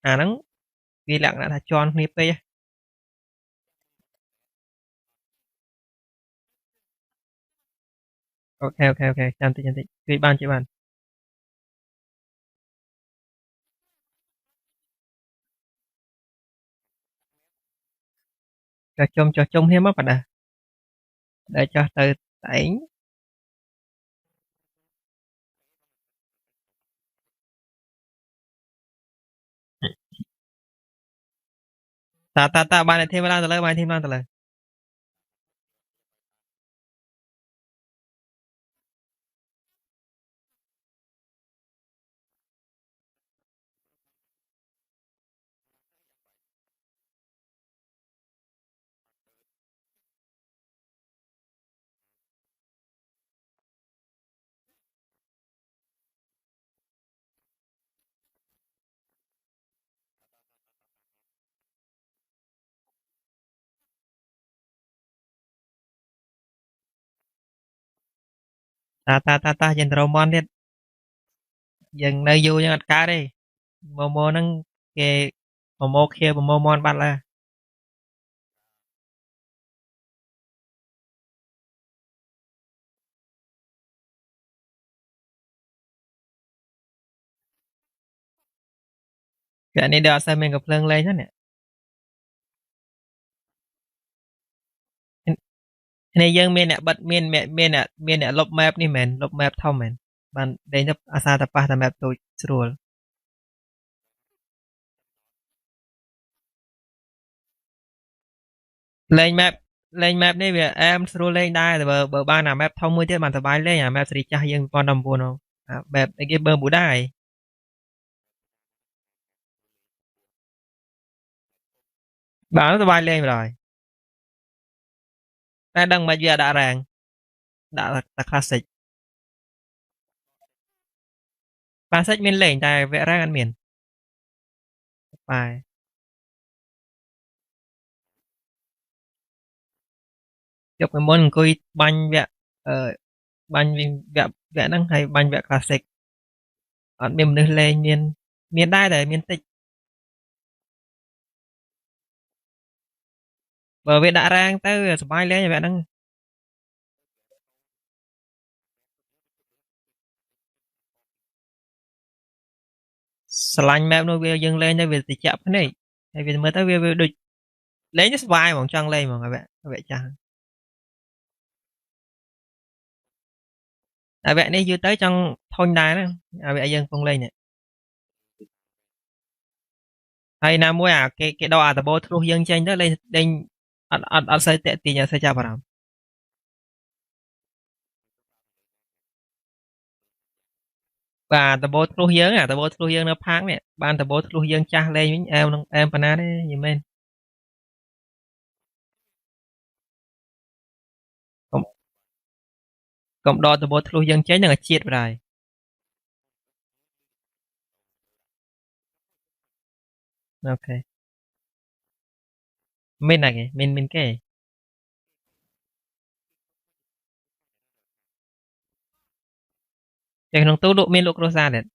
ហ្នឹងវាលក្ខណៈថាជាន់គ្នាពេកអូខេចាំតិចជួយបានចុះគ្នាមកប៉ណ្ណេះដែលចោះទៅឯងតាបានតែធីមឡើងទៅលើបានធីមឡើងទៅលើតាយើងត្រូវមន់ទៀតយើងនៅយូរយើងអត់កើតទេម៉ូហ្នឹងគេម៉ូខៀវម៉ូមន់បាត់ឡើយគេនេះដល់អត់សូវមានកំភ្លើងលេងហ្នឹងនេះយើងមានអ្នកបិទមានអ្នកលុប map នេះមែនលុប map ធំមែនបានដេញទៅអាសាតែប៉ះតែ map តូចស្រួលលេង map នេះវាអែមស្រួលលេងដែរតែបើបានអា map ធំមួយទៀតបានសប្បាយលេងអា map សេរីចាស់យើង2019ហ្នឹងអា map អីគេបើប៊ូដែរបានសប្បាយលេងបណ្ដោយតែដឹងមិនវាដាក់រាងដាក់តែ classic មានលេងតែវគ្គរាងអត់មានបាយយកពីមុនអង្គុយបាញ់វគ្គអឺបាញ់វគ្គហ្នឹងហើយបាញ់វគ្គ classic អត់មានមនុស្សលេងមានដែរតែមានតិចបើវាដាក់រាងទៅសប្បាយលេងវគ្គហ្នឹងស្រឡាញ់ map នោះវាយើងលេងទៅវាតិចភ្នែកហើយវាមើលទៅវាដូចលេងទៅសប្បាយហ្មងចង់លេងហ្មងវគ្គចាស់តែវគ្គនេះយូរទៅចង់ធុញដែរហ្នឹងអាវគ្គយើងកំពុងលេងនេះហើយណាមួយអាគេដកអាដបូលធ្លុះយើងចេញទៅលេងអត់សូវតាក់ទាញអត់សូវចាប់អារម្មណ៍បាទដបូលធ្លុះយើងអាដបូលធ្លុះយើងនៅផាកនេះបានដបូលធ្លុះយើងចាស់លេងវិញអែមនឹងអែមប៉ុណ្ណាទេយីមែនកុំដកដបូលធ្លុះយើងចេញនឹងឲ្យជាតិបណ្ដោយអូខេមានណាគេមានគេតែក្នុងទូមានលក់គ្រួសារទៀត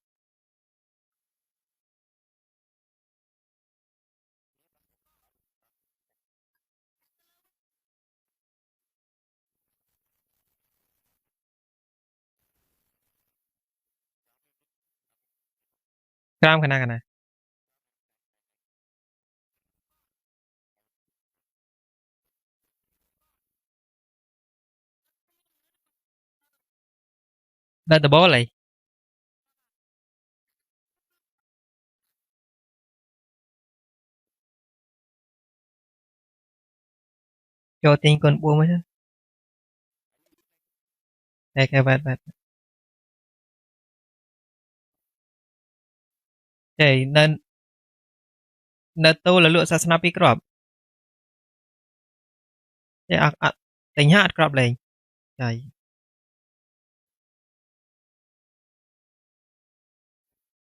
ក្រោមកណាដល់ដបូលហើយចូលទាញកូនបួមកតែគេបាទចេនៅទូលលក់សាសនាពីរគ្រាប់ចេអត់តែញ៉ាអត់គ្រាប់លេងចា